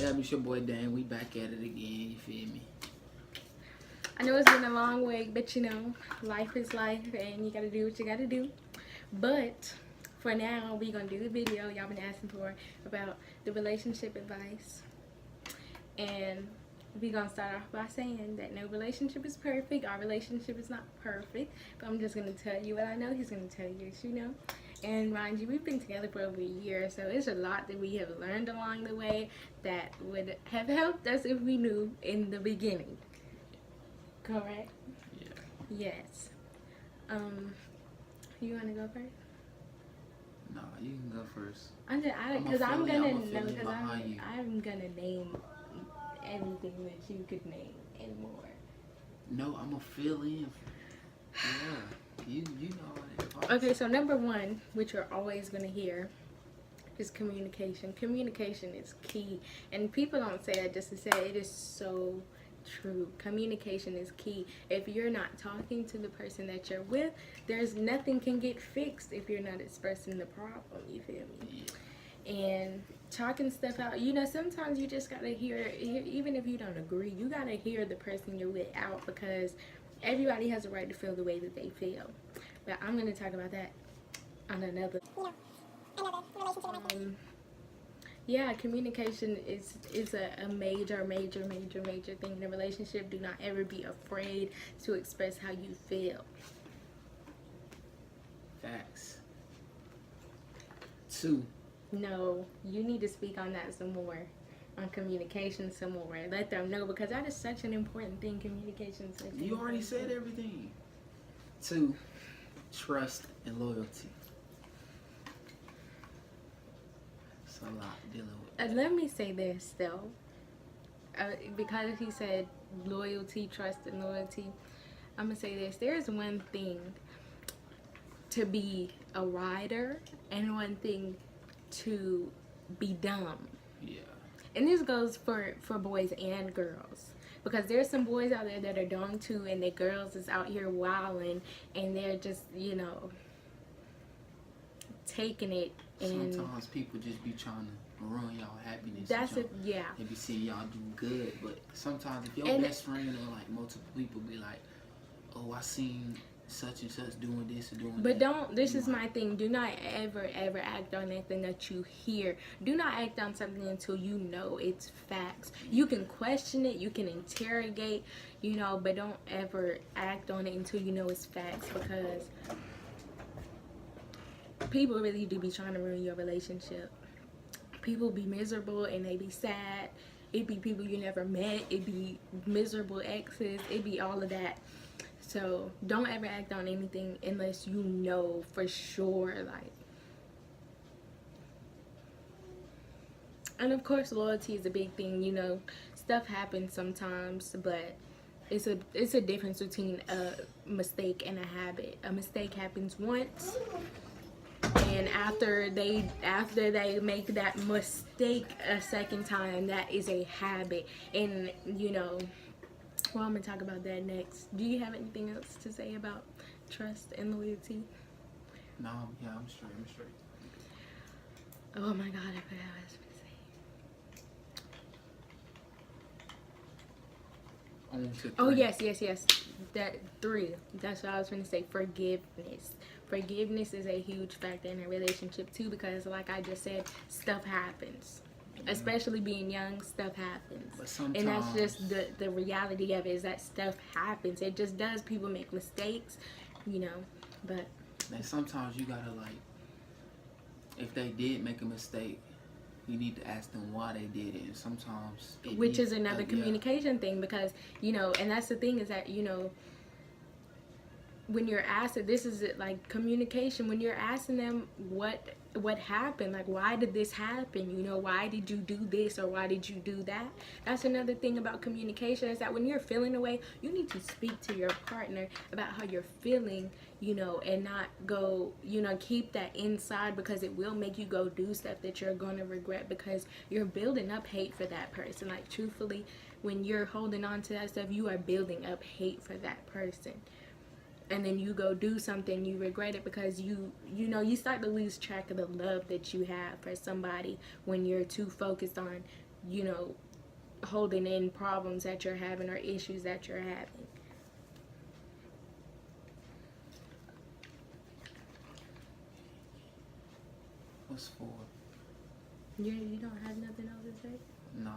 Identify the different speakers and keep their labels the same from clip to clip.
Speaker 1: up? It's your boy Dan. We back at it again. You feel me?
Speaker 2: I know it's been a long week, but you know, life is life, and you gotta do what you gotta do. But for now, we gonna do the video y'all been asking for about the relationship advice, and we gonna start off by saying that no relationship is perfect. Our relationship is not perfect, but I'm just gonna tell you what I know. He's gonna tell you what you know. And mind you, we've been together for over a year, so it's a lot that we have learned along the way that would have helped us if we knew in the beginning. Correct?
Speaker 1: Yeah.
Speaker 2: Yes. You want to go first?
Speaker 1: Nah, you can go first.
Speaker 2: I'm gonna name everything that you could name and more.
Speaker 1: No, I'm gonna fill in. Yeah, you know that.
Speaker 2: Okay, so number one, which you're always gonna hear, is communication. Communication is key, and people don't say it just to say it. It is so true. Communication is key. If you're not talking to the person that you're with, there's nothing can get fixed if you're not expressing the problem. You feel me?
Speaker 1: Yeah.
Speaker 2: And talking stuff out. You know, sometimes you just gotta hear, even if you don't agree, you gotta hear the person you're with out, because everybody has a right to feel the way that they feel. But I'm gonna talk about that on another. Yeah, communication is a major thing in a relationship. Do not ever be afraid to express how you feel.
Speaker 1: Facts. 2.
Speaker 2: No, you need to speak on that some more. On communication some more. Let them know, because that is such an important thing. Communication is such an
Speaker 1: You already said
Speaker 2: thing.
Speaker 1: everything. 2. Trust and loyalty. It's a lot dealing with.
Speaker 2: Let me say this though, because he said loyalty, trust, and loyalty. I'm gonna say this: there's one thing to be a rider, and one thing to be dumb.
Speaker 1: Yeah.
Speaker 2: And this goes for boys and girls, because there's some boys out there that are dumb too, and the girls is out here wilding, and they're just, you know, taking it. And
Speaker 1: sometimes people just be trying to ruin y'all happiness.
Speaker 2: That's it. Yeah.
Speaker 1: They be seeing y'all do good, but sometimes if your best friend or like multiple people be like, "Oh, I seen such and such doing this or doing that."
Speaker 2: But don't, this is my thing, do not ever act on anything that you hear. Do not act on something until you know it's facts. You can question it, you can interrogate, you know, but don't ever act on it until you know it's facts, because people really do be trying to ruin your relationship. People be miserable and they be sad. It be people you never met. It be miserable exes. It be all of that. So don't ever act on anything unless you know for sure, like. And of course, loyalty is a big thing. You know, stuff happens sometimes, but it's a difference between a mistake and a habit. A mistake happens once, and after they make that mistake a second time, that is a habit. And you know, well, I'm gonna talk about that next. Do you have anything else to say about trust and loyalty?
Speaker 1: No, yeah, I'm straight.
Speaker 2: Oh my God, I forgot what I was gonna say. Oh yes. That 3. That's what I was gonna say. Forgiveness. Forgiveness is a huge factor in a relationship too, because like I just said, stuff happens. Especially being young, stuff happens.
Speaker 1: But sometimes,
Speaker 2: and that's just the reality of it, is that stuff happens. It just does. People make mistakes, you know, but
Speaker 1: and sometimes you gotta, like, if they did make a mistake, you need to ask them why they did it. And sometimes
Speaker 2: which is another communication thing, because, you know, and that's the thing, is that, you know, when you're asked, this is it, like communication, when you're asking them what happened, like why did this happen, you know, why did you do this or why did you do that. That's another thing about communication, is that when you're feeling a way, you need to speak to your partner about how you're feeling, you know, and not go, you know, keep that inside, because it will make you go do stuff that you're going to regret, because you're building up hate for that person. Like truthfully, when you're holding on to that stuff, you are building up hate for that person. And then you go do something, you regret it, because you know, you start to lose track of the love that you have for somebody when you're too focused on you know, holding in problems that you're having or issues that you're having.
Speaker 1: What's for?
Speaker 2: You don't have nothing else to say?
Speaker 1: No.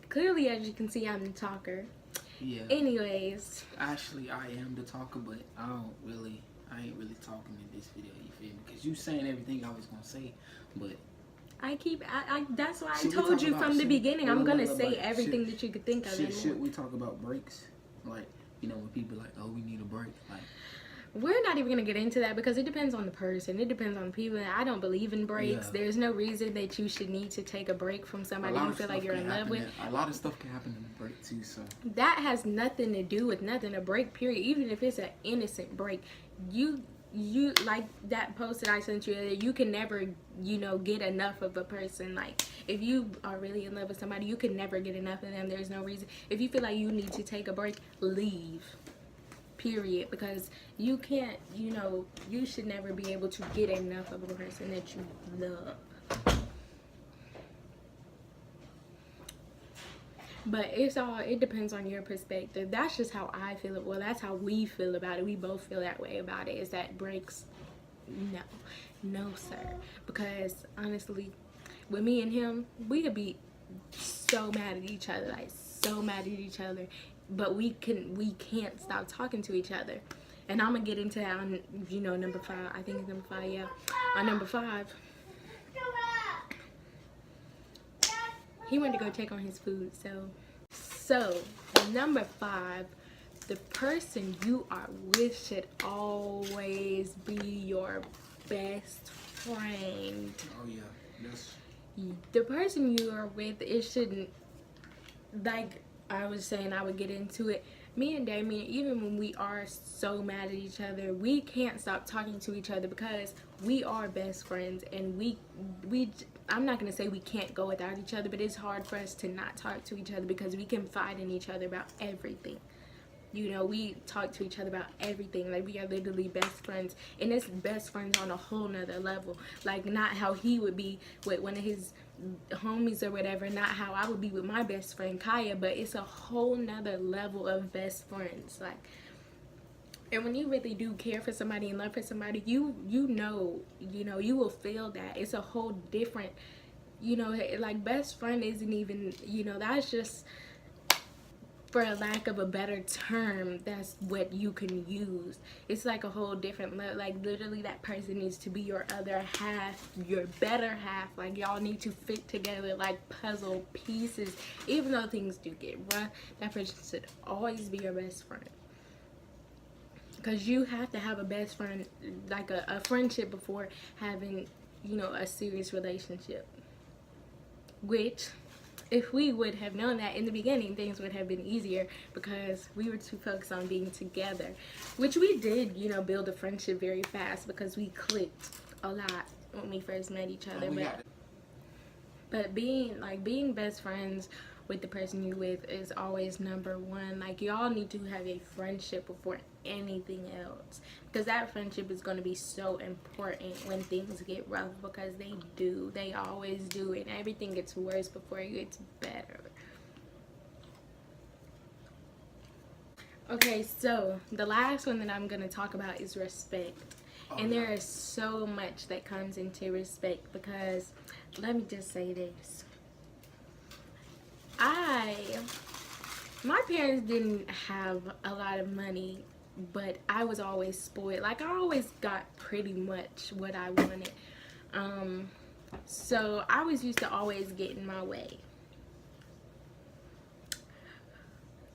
Speaker 2: Clearly, as you can see, I'm the talker.
Speaker 1: Yeah.
Speaker 2: Anyways.
Speaker 1: Actually, I am the talker, but I ain't really talking in this video, you feel me? Because you saying everything I was going to say, but...
Speaker 2: That's why I told you from the beginning, I'm going to say everything that you could think of.
Speaker 1: Should we talk about breaks? Like, you know, when people are like, oh, we need a break. Like,
Speaker 2: we're not even going to get into that because it depends on the person. It depends on the people. I don't believe in breaks. Yeah. There's no reason that you should need to take a break from somebody you feel like you're in love with.
Speaker 1: A lot of stuff can happen in a break too, so.
Speaker 2: That has nothing to do with nothing. A break, period. Even if it's an innocent break, you like that post that I sent you, you can never, you know, get enough of a person. Like, if you are really in love with somebody, you can never get enough of them. There's no reason. If you feel like you need to take a break, leave. Period. Because you can't, you know, you should never be able to get enough of a person that you love. But it depends on your perspective. That's just how I feel it. Well, that's how we feel about it. We both feel that way about it. Is that breaks? No, sir. Because honestly, with me and him, we could be so mad at each other, like so mad at each other, but we can't stop talking to each other. And I'm gonna get into that on, you know, number 5. I think it's number 5. Yeah, on number 5. He went to go check on his food, so number 5, the person you are with should always be your best friend.
Speaker 1: Oh yeah, yes.
Speaker 2: The person you are with, it shouldn't, like I was saying, I would get into it. Me and Damien, even when we are so mad at each other, we can't stop talking to each other because we are best friends, and I'm not going to say we can't go without each other, but it's hard for us to not talk to each other because we confide in each other about everything. You know, we talk to each other about everything. Like, we are literally best friends, and it's best friends on a whole nother level. Like, not how he would be with one of his homies or whatever, not how I would be with my best friend Kaya, but it's a whole nother level of best friends. Like, and when you really do care for somebody and love for somebody, you know, you will feel that. It's a whole different, you know, like, best friend isn't even, you know, that's just, for a lack of a better term, that's what you can use. It's like a whole different, like, literally that person needs to be your other half, your better half. Like, y'all need to fit together like puzzle pieces. Even though things do get rough, that person should always be your best friend. Because you have to have a best friend, like a friendship, before having, you know, a serious relationship. Which, if we would have known that in the beginning, things would have been easier because we were too focused on being together. Which we did, you know, build a friendship very fast because we clicked a lot when we first met each other. But being best friends with the person you're with is always number 1. Like, y'all need to have a friendship before anything else, because that friendship is going to be so important when things get rough, because they always do, and everything gets worse before it gets better. Okay, so the last one that I'm going to talk about is respect. And there is so much that comes into respect, because let me just say this. My parents didn't have a lot of money, but I was always spoiled. Like, I always got pretty much what I wanted. So I was used to always get in my way.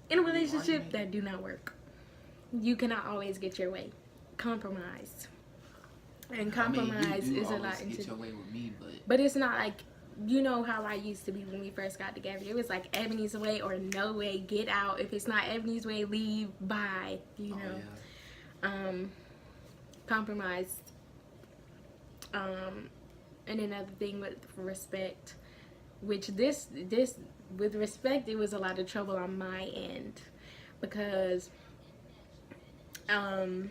Speaker 2: In a relationship, that do not work. You cannot always get your way. Compromise. And compromise is a lot.
Speaker 1: Get your way with me,
Speaker 2: but it's not like, you know how I used to be when we first got together. It was like Ebony's way or no way, get out. If it's not Ebony's way, leave, bye, you know. Compromise. And another thing with respect, which this with respect, it was a lot of trouble on my end, because I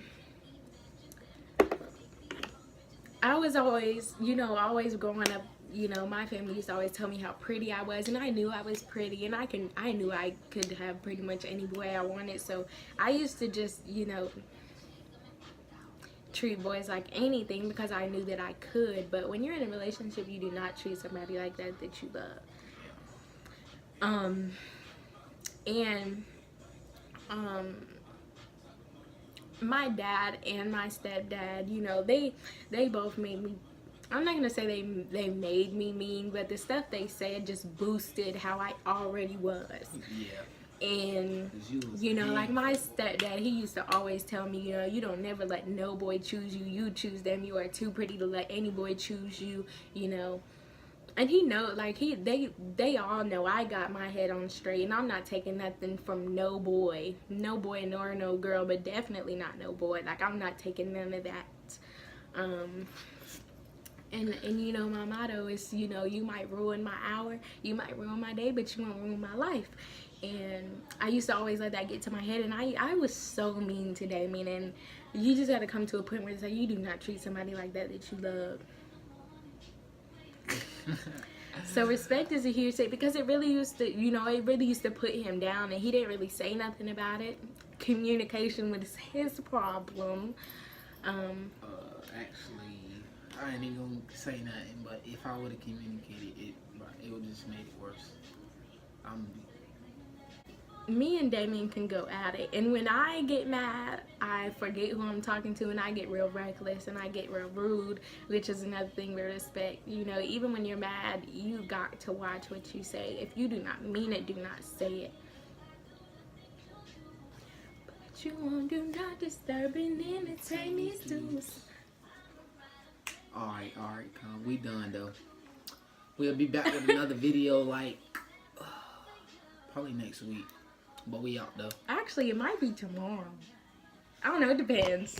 Speaker 2: was always, you know, always growing up, you know, my family used to always tell me how pretty I was, and I knew I was pretty, and I knew I could have pretty much any boy I wanted. So I used to just, you know, treat boys like anything because I knew that I could. But when you're in a relationship, you do not treat somebody like that you love. My dad and my stepdad, you know, they both made me, I'm not gonna say they made me mean, but the stuff they said just boosted how I already was.
Speaker 1: Yeah.
Speaker 2: And you know, like my stepdad, he used to always tell me, you know, you don't never let no boy choose you, you choose them. You are too pretty to let any boy choose you, you know. And he know, like, they all know I got my head on straight, and I'm not taking nothing from no boy nor no girl, but definitely not no boy. Like, I'm not taking none of that. And you know, my motto is, you know, you might ruin my hour, you might ruin my day, but you won't ruin my life. And I used to always let that get to my head, and I was so mean today. Meaning, you just got to come to a point where it's like, you do not treat somebody like that you love. So respect is a huge thing, because it really used to, you know, it really used to put him down, and he didn't really say nothing about it. Communication was his problem.
Speaker 1: Actually, I ain't even gonna say nothing, but if I would have communicated it would just made it worse.
Speaker 2: Me and Damien can go at it, and when I get mad, I forget who I'm talking to, and I get real reckless, and I get real rude, which is another thing with respect. You know, even when you're mad, you got to watch what you say. If you do not mean it, do not say it. But you won't do not disturb and entertain me too.
Speaker 1: Alright, come. We done though. We'll be back with another video like probably next week. But we out though.
Speaker 2: Actually, it might be tomorrow. I don't know, it depends.